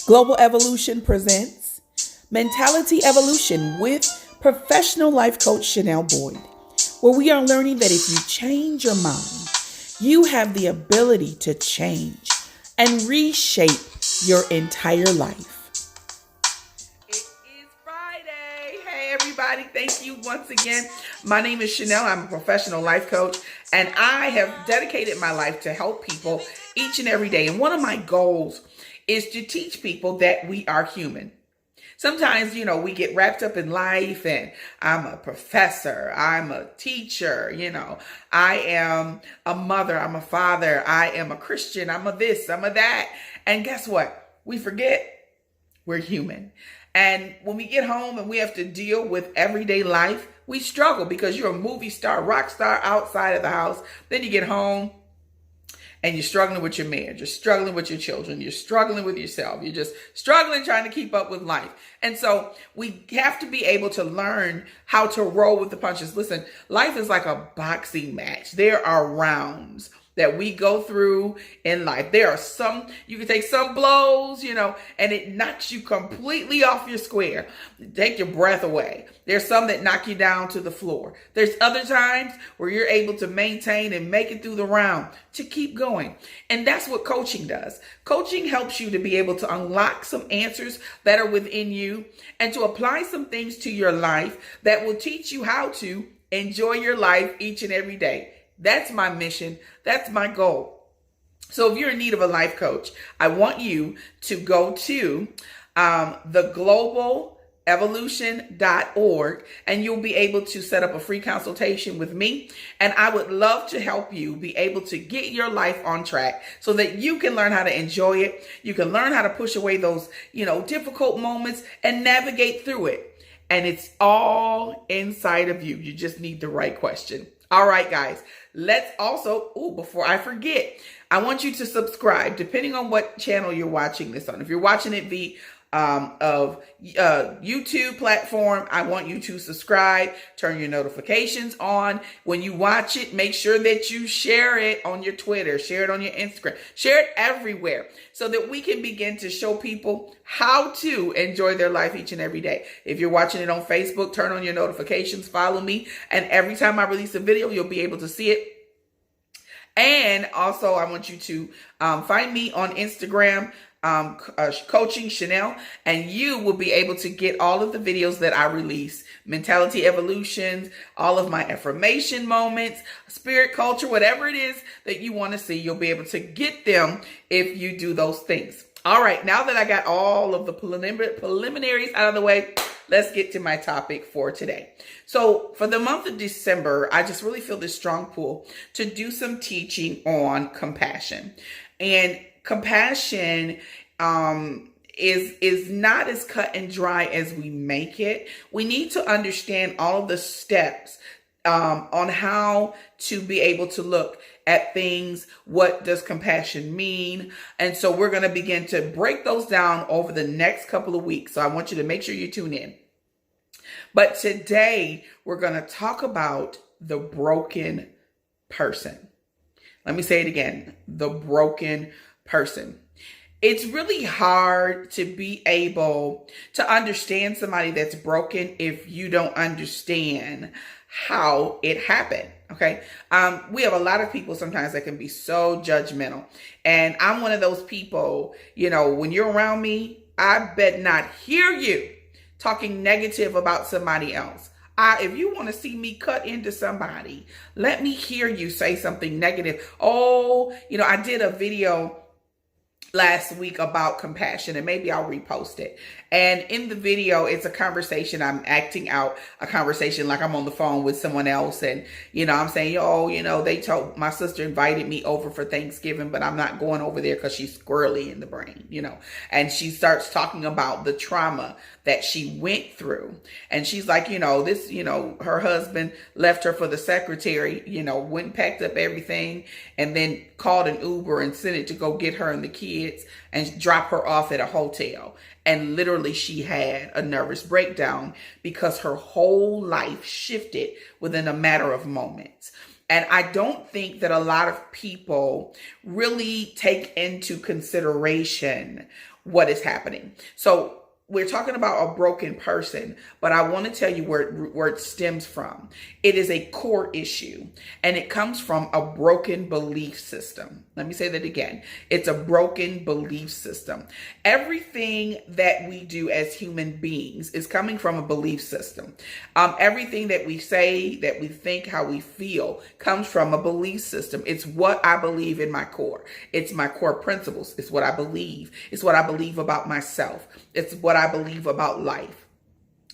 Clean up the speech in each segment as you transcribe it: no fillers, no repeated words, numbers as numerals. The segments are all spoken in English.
Global Evolution presents Mentality Evolution with professional life coach Schenell Boyd, where we are learning that if you change your mind, you have the ability to change and reshape your entire life. It is Friday. Hey, everybody. Thank you once again. My name is Schenell. I'm a professional life coach, and I have dedicated my life to help people each and every day. And one of my goals is to teach people that we are human. Sometimes, we get wrapped up in life and I'm a professor, I'm a teacher, I am a mother, I'm a father, I am a Christian, I'm a this, I'm a that. And guess what? We forget we're human. And when we get home and we have to deal with everyday life, we struggle because you're a movie star, rock star outside of the house. Then you get home and you're struggling with your marriage, you're struggling with your children, you're struggling with yourself, you're just struggling trying to keep up with life. And so we have to be able to learn how to roll with the punches. Listen, life is like a boxing match. There are rounds that we go through in life. There are some, you can take some blows, and it knocks you completely off your square. Take your breath away. There's some that knock you down to the floor. There's other times where you're able to maintain and make it through the round to keep going. And that's what coaching does. Coaching helps you to be able to unlock some answers that are within you and to apply some things to your life that will teach you how to enjoy your life each and every day. That's my mission. That's my goal. So if you're in need of a life coach, I want you to go to theglobalEvolution.org and you'll be able to set up a free consultation with me. And I would love to help you be able to get your life on track so that you can learn how to enjoy it. You can learn how to push away those, difficult moments and navigate through it. And it's all inside of you. You just need the right question. All right, guys, let's also, before I forget, I want you to subscribe depending on what channel you're watching this on. If you're watching it via YouTube platform, I want you to subscribe, turn your notifications on. When you watch it, make sure that you share it on your Twitter, share it on your Instagram, share it everywhere so that we can begin to show people how to enjoy their life each and every day. If you're watching it on Facebook, turn on your notifications, follow me, and every time I release a video, you'll be able to see it. And also, I want you to find me on Instagram, Coaching Schenell, and you will be able to get all of the videos that I release, mentality evolutions, all of my affirmation moments, spirit culture, whatever it is that you want to see, you'll be able to get them if you do those things. All right, now that I got all of the preliminaries out of the way, let's get to my topic for today. So for the month of December, I just really feel this strong pull to do some teaching on compassion. And compassion is not as cut and dry as we make it. We need to understand all of the steps on how to be able to look at things. What does compassion mean? And so we're going to begin to break those down over the next couple of weeks. So I want you to make sure you tune in. But today we're going to talk about the broken person. Let me say it again. The broken person. It's really hard to be able to understand somebody that's broken if you don't understand how it happened. Okay. We have a lot of people sometimes that can be so judgmental. And I'm one of those people, when you're around me, I bet not hear you talking negative about somebody else. If you want to see me cut into somebody, let me hear you say something negative. I did a video last week about compassion, and maybe I'll repost it. And in the video, it's a conversation. I'm acting out a conversation like I'm on the phone with someone else. And, I'm saying, they told my sister invited me over for Thanksgiving, but I'm not going over there because she's squirrely in the brain, and she starts talking about the trauma that she went through. And she's like, her husband left her for the secretary, went and packed up everything and then called an Uber and sent it to go get her and the kids and drop her off at a hotel. And literally she had a nervous breakdown because her whole life shifted within a matter of moments. And I don't think that a lot of people really take into consideration what is happening. So we're talking about a broken person, but I want to tell you where it stems from. It is a core issue, and it comes from a broken belief system. Let me say that again. It's a broken belief system. Everything that we do as human beings is coming from a belief system. Everything that we say, that we think, how we feel comes from a belief system. It's what I believe in my core. It's my core principles. It's what I believe. It's what I believe about myself. It's what I believe about life,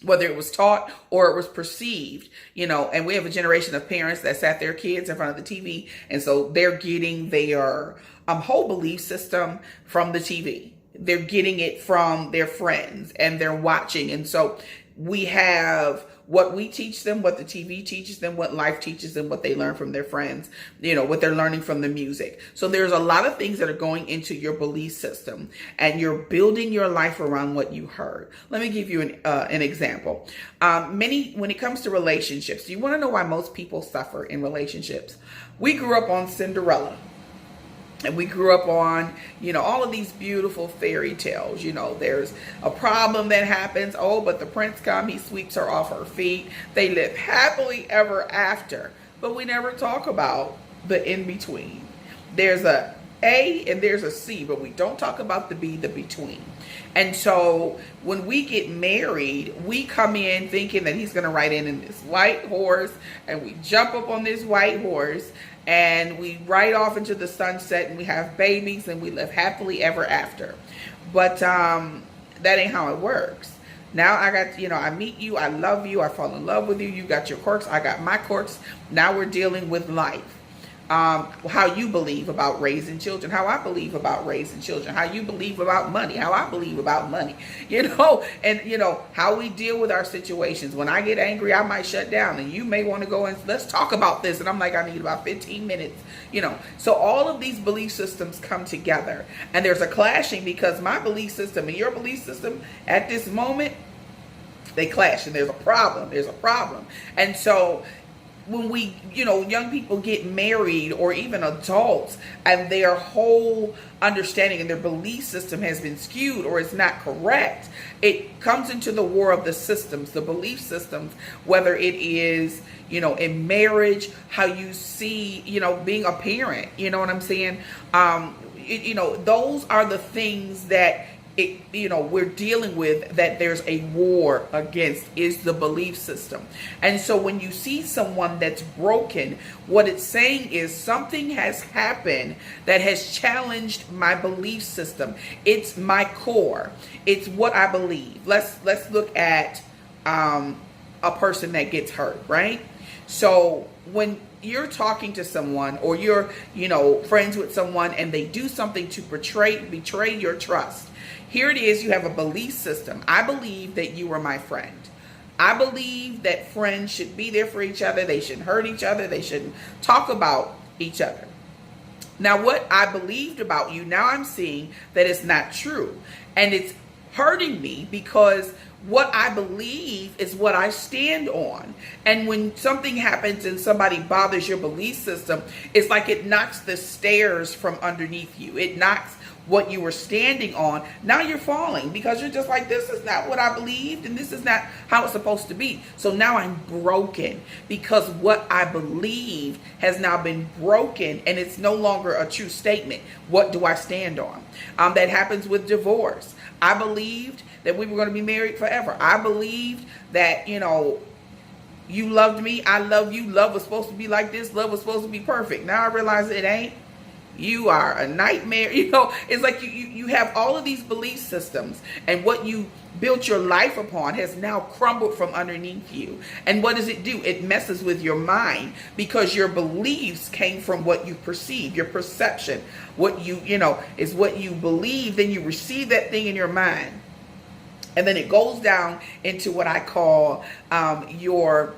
whether it was taught or it was perceived, and we have a generation of parents that sat their kids in front of the TV. And so they're getting their whole belief system from the TV. They're getting it from their friends and they're watching. And so we have what we teach them, what the TV teaches them, what life teaches them, what they learn from their friends, what they're learning from the music. So there's a lot of things that are going into your belief system, and you're building your life around what you heard. Let me give you an example. When it comes to relationships, you want to know why most people suffer in relationships? We grew up on Cinderella. And we grew up on, all of these beautiful fairy tales. There's a problem that happens. Oh, but the prince comes, he sweeps her off her feet. They live happily ever after. But we never talk about the in-between. There's a and there's a C, but we don't talk about the B, the between. And so when we get married, we come in thinking that he's going to ride in this white horse, and we jump up on this white horse, and we ride off into the sunset, and we have babies, and we live happily ever after. But that ain't how it works. Now I meet you, I love you, I fall in love with you, you got your quirks, I got my quirks. Now we're dealing with life. How you believe about raising children, how I believe about raising children, how you believe about money, how I believe about money, and how we deal with our situations. When I get angry, I might shut down, and you may want to go and let's talk about this. And I'm like, I need about 15 minutes, So all of these belief systems come together, and there's a clashing because my belief system and your belief system at this moment, they clash, and there's a problem. And so when we, young people get married, or even adults, and their whole understanding and their belief system has been skewed or is not correct, it comes into the war of the systems, the belief systems, whether it is, in marriage, how you see, being a parent, you know what I'm saying? Those are the things that we're dealing with, that there's a war against, is the belief system. And so when you see someone that's broken, what it's saying is something has happened that has challenged my belief system. It's my core. It's what I believe. Let's look at a person that gets hurt, right? So when you're talking to someone, or you're, friends with someone, and they do something to betray your trust. Here it is, you have a belief system. I believe that you are my friend. I believe that friends should be there for each other. They shouldn't hurt each other. They shouldn't talk about each other. Now, what I believed about you, now I'm seeing that it's not true. And it's hurting me because what I believe is what I stand on. And when something happens and somebody bothers your belief system, it's like it knocks the stairs from underneath you. It knocks what you were standing on. Now you're falling because you're just like, this is not what I believed, and this is not how it's supposed to be. So now I'm broken because what I believed has now been broken, and it's no longer a true statement. What do I stand on? That happens with divorce. I believed that we were going to be married forever. I believed that, you loved me, I love you, love was supposed to be like this, love was supposed to be perfect. Now I realize it ain't. You are a nightmare. It's like you have all of these belief systems, and what you built your life upon has now crumbled from underneath you. And what does it do? It messes with your mind, because your beliefs came from what you perceive, your perception. What is what you believe, then you receive that thing in your mind. And then it goes down into what I call your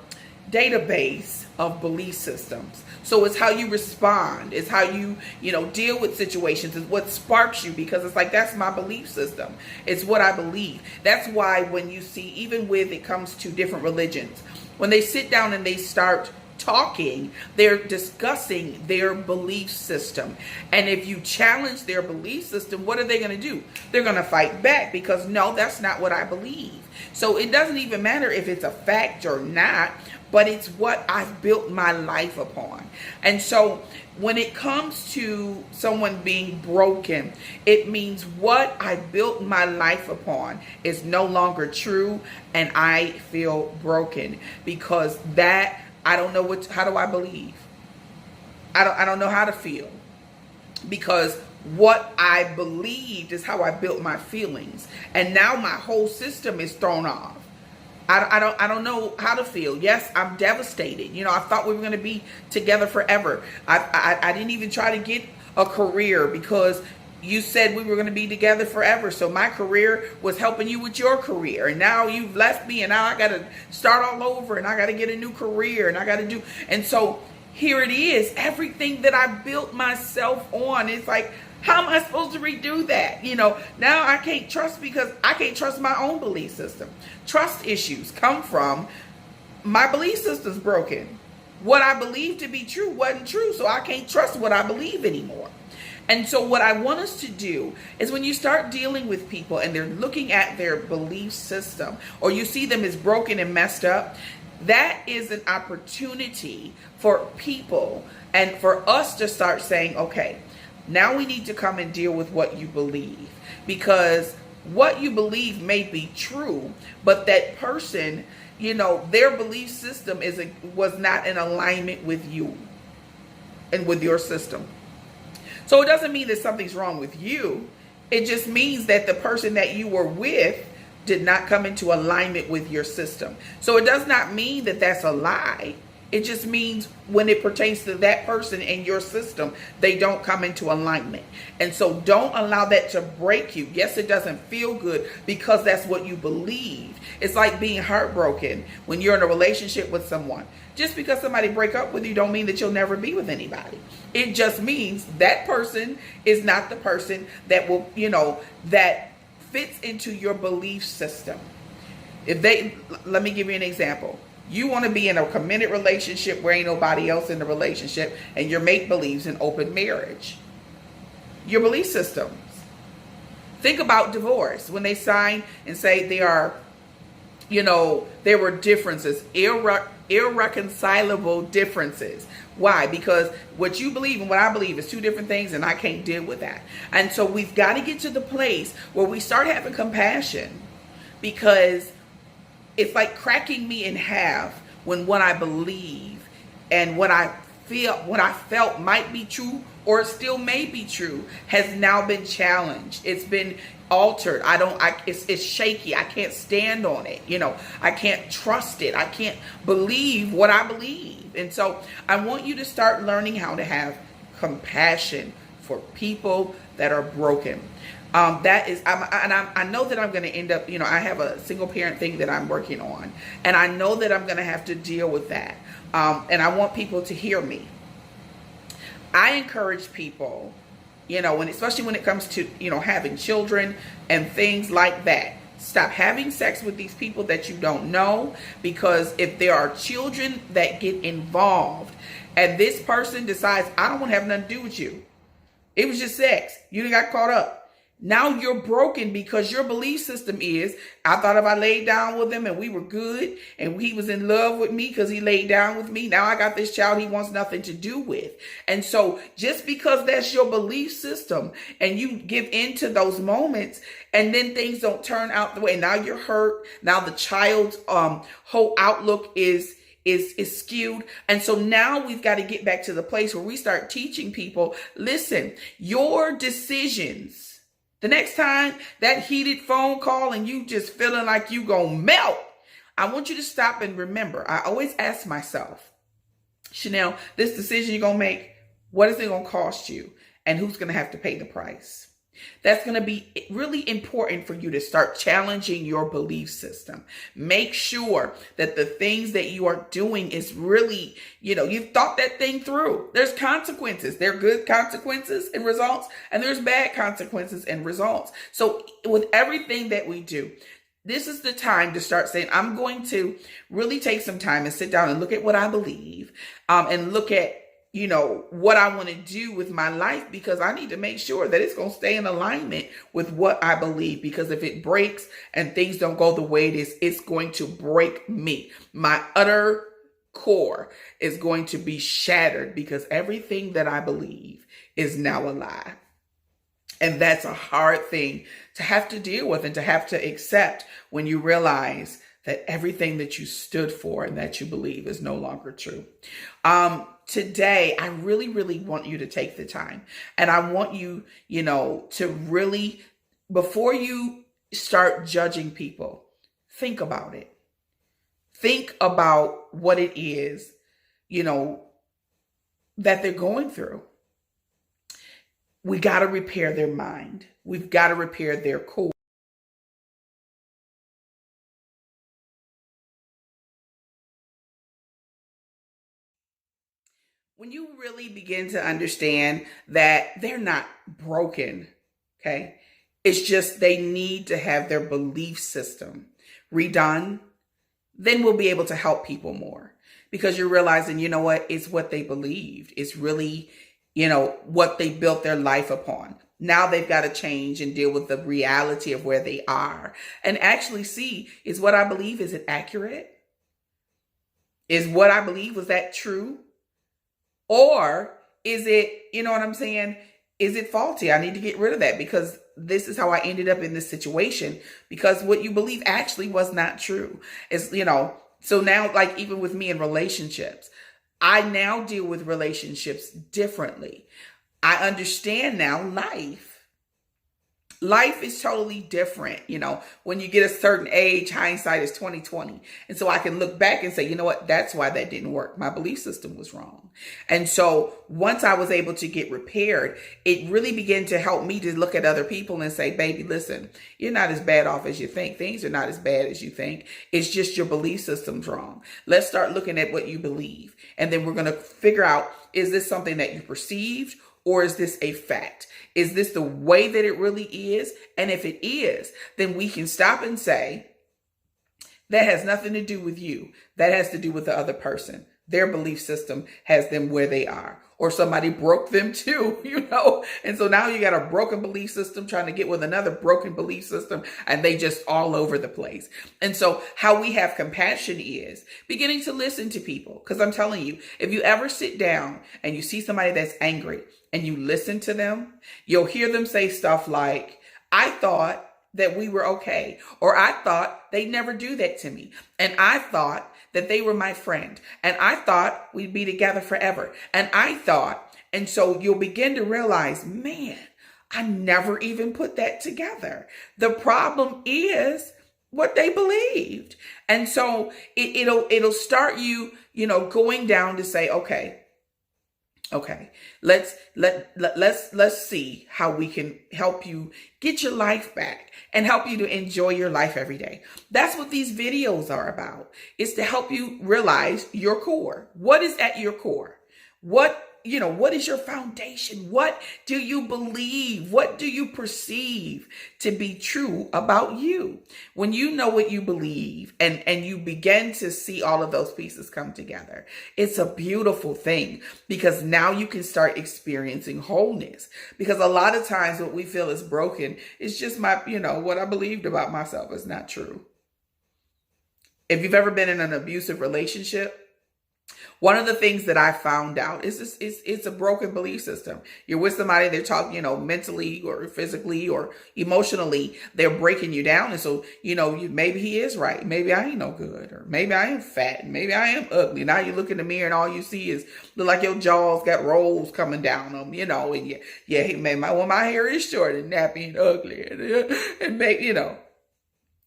database of belief systems. So it's how you respond. It's how you, deal with situations. It's what sparks you, because it's like, that's my belief system. It's what I believe. That's why when you see, even when it comes to different religions, when they sit down and they start talking, they're discussing their belief system. And if you challenge their belief system, what are they going to do? They're going to fight back because no, that's not what I believe. So it doesn't even matter if it's a fact or not, but it's what I've built my life upon. And so when it comes to someone being broken, it means what I built my life upon is no longer true, and I feel broken because that I don't know how do I believe? I don't know how to feel, because what I believed is how I built my feelings, and now my whole system is thrown off. I don't know how to feel. Yes, I'm devastated. I thought we were going to be together forever. I didn't even try to get a career because you said we were going to be together forever. So my career was helping you with your career. And now you've left me, and now I got to start all over, and I got to get a new career, and I got to do. And so here it is. Everything that I built myself on, it's like, how am I supposed to redo that? Now I can't trust because I can't trust my own belief system. Trust issues come from my belief system's broken. What I believed to be true wasn't true, so I can't trust what I believe anymore. And so what I want us to do is when you start dealing with people and they're looking at their belief system, or you see them as broken and messed up, that is an opportunity for people and for us to start saying, okay, now we need to come and deal with what you believe, because what you believe may be true, but that person, their belief system was not in alignment with you and with your system. So it doesn't mean that something's wrong with you. It just means that the person that you were with did not come into alignment with your system. So it does not mean that that's a lie. It just means when it pertains to that person and your system, they don't come into alignment. And so don't allow that to break you. Yes, it doesn't feel good because that's what you believe. It's like being heartbroken when you're in a relationship with someone. Just because somebody break up with you don't mean that you'll never be with anybody. It just means that person is not the person that will, that fits into your belief system. Let me give you an example. You want to be in a committed relationship where ain't nobody else in the relationship, and your mate believes in open marriage. Your belief systems. Think about divorce. When they sign and say there were differences, irreconcilable differences. Why? Because what you believe and what I believe is two different things, and I can't deal with that. And so we've got to get to the place where we start having compassion, because it's like cracking me in half when what I believe and what I felt might be true or still may be true has now been challenged. It's been altered. It's shaky. I can't stand on it. I can't trust it. I can't believe what I believe. And so I want you to start learning how to have compassion for people that are broken. I know that I'm going to end up, I have a single parent thing that I'm working on, and I know that I'm going to have to deal with that. And I want people to hear me. I encourage people, especially when it comes to, having children and things like that. Stop having sex with these people that you don't know, because if there are children that get involved and this person decides, I don't want to have nothing to do with you. It was just sex. You done got caught up. Now you're broken because your belief system is, I thought if I laid down with him and we were good and he was in love with me because he laid down with me, now I got this child he wants nothing to do with. And so just because that's your belief system and you give into those moments and then things don't turn out the way, now you're hurt. Now the child's whole outlook is skewed. And so now we've got to get back to the place where we start teaching people, listen, your decisions, the next time that heated phone call and you just feeling like you gonna melt, I want you to stop and remember. I always ask myself, Schenell, this decision you're gonna make, what is it gonna cost you? And who's gonna have to pay the price? That's going to be really important for you to start challenging your belief system. Make sure that the things that you are doing is really, you've thought that thing through. There's consequences. There are good consequences and results, and there's bad consequences and results. So with everything that we do, this is the time to start saying, I'm going to really take some time and sit down and look at what I believe, and look at, what I want to do with my life, because I need to make sure that it's going to stay in alignment with what I believe. Because if it breaks and things don't go the way it is, it's going to break me. My utter core is going to be shattered, because everything that I believe is now a lie. And that's a hard thing to have to deal with and to have to accept when you realize that everything that you stood for and that you believe is no longer true. Today, I really, really want you to take the time, and I want you, to really, before you start judging people, think about it. Think about what it is, that they're going through. We got to repair their mind. We've got to repair their core. When you really begin to understand that they're not broken, okay? It's just they need to have their belief system redone, then we'll be able to help people more, because you're realizing, it's what they believed. It's really, what they built their life upon. Now they've got to change and deal with the reality of where they are and actually see, is what I believe, is it accurate? Is what I believe, was that true? Or is it, what I'm saying? Is it faulty? I need to get rid of that, because this is how I ended up in this situation, because what you believe actually was not true. It's, so now, like, even with me in relationships, I now deal with relationships differently. I understand now life is totally different. When you get a certain age, hindsight is 2020. And so I can look back and say, you know what, that's why that didn't work. My belief system was wrong. And so once I was able to get repaired, it really began to help me to look at other people and say, baby, listen, you're not as bad off as you think. Things are not as bad as you think. It's just your belief system's wrong. Let's start looking at what you believe. And then we're going to figure out, is this something that you perceived, or is this a fact? Is this the way that it really is? And if it is, then we can stop and say, that has nothing to do with you. That has to do with the other person. Their belief system has them where they are. Or somebody broke them too, And so now you got a broken belief system trying to get with another broken belief system, and they just all over the place. And so how we have compassion is beginning to listen to people. Because I'm telling you, if you ever sit down and you see somebody that's angry and you listen to them, you'll hear them say stuff like, I thought that we were okay. Or I thought they'd never do that to me. And I thought that they were my friend. And I thought we'd be together forever. And I thought, and so you'll begin to realize, man, I never even put that together. The problem is what they believed. And so it'll start you, going down to say, okay, let's see how we can help you get your life back and help you to enjoy your life every day. That's what these videos are about. It's to help you realize your core. What is at your core? What is your foundation? What do you believe? What do you perceive to be true about you? When you know what you believe and you begin to see all of those pieces come together, it's a beautiful thing, because now you can start experiencing wholeness. Because a lot of times what we feel is broken is just what I believed about myself is not true. If you've ever been in an abusive relationship, one of the things that I found out is it's a broken belief system. You're with somebody, they're talking, mentally or physically or emotionally, they're breaking you down. And so, maybe he is right. Maybe I ain't no good, or maybe I am fat, and maybe I am ugly. Now you look in the mirror and all you see is look like your jaws got rolls coming down them, and my hair is short and nappy and ugly and maybe,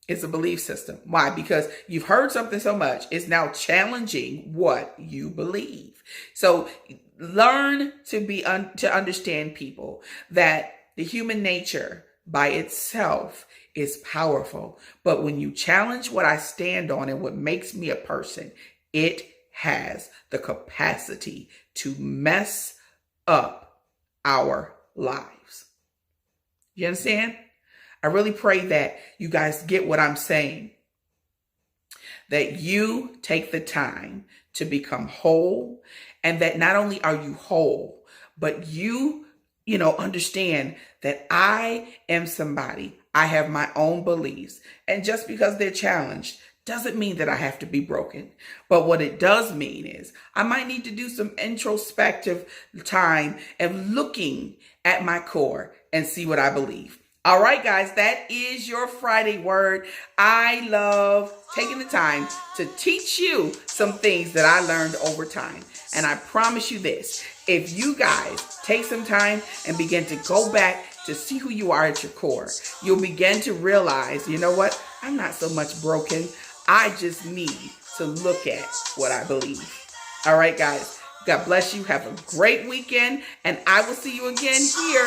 It's a belief system. Why? Because you've heard something so much, it's now challenging what you believe. So learn to understand, people, that the human nature by itself is powerful. But when you challenge what I stand on and what makes me a person, it has the capacity to mess up our lives. You understand? I really pray that you guys get what I'm saying, that you take the time to become whole, and that not only are you whole, but you understand that I am somebody. I have my own beliefs. And just because they're challenged doesn't mean that I have to be broken. But what it does mean is I might need to do some introspective time and looking at my core and see what I believe. All right, guys, that is your Friday word. I love taking the time to teach you some things that I learned over time. And I promise you this, if you guys take some time and begin to go back to see who you are at your core, you'll begin to realize, you know what? I'm not so much broken. I just need to look at what I believe. All right, guys, God bless you. Have a great weekend, and I will see you again here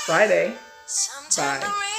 Friday. Bye.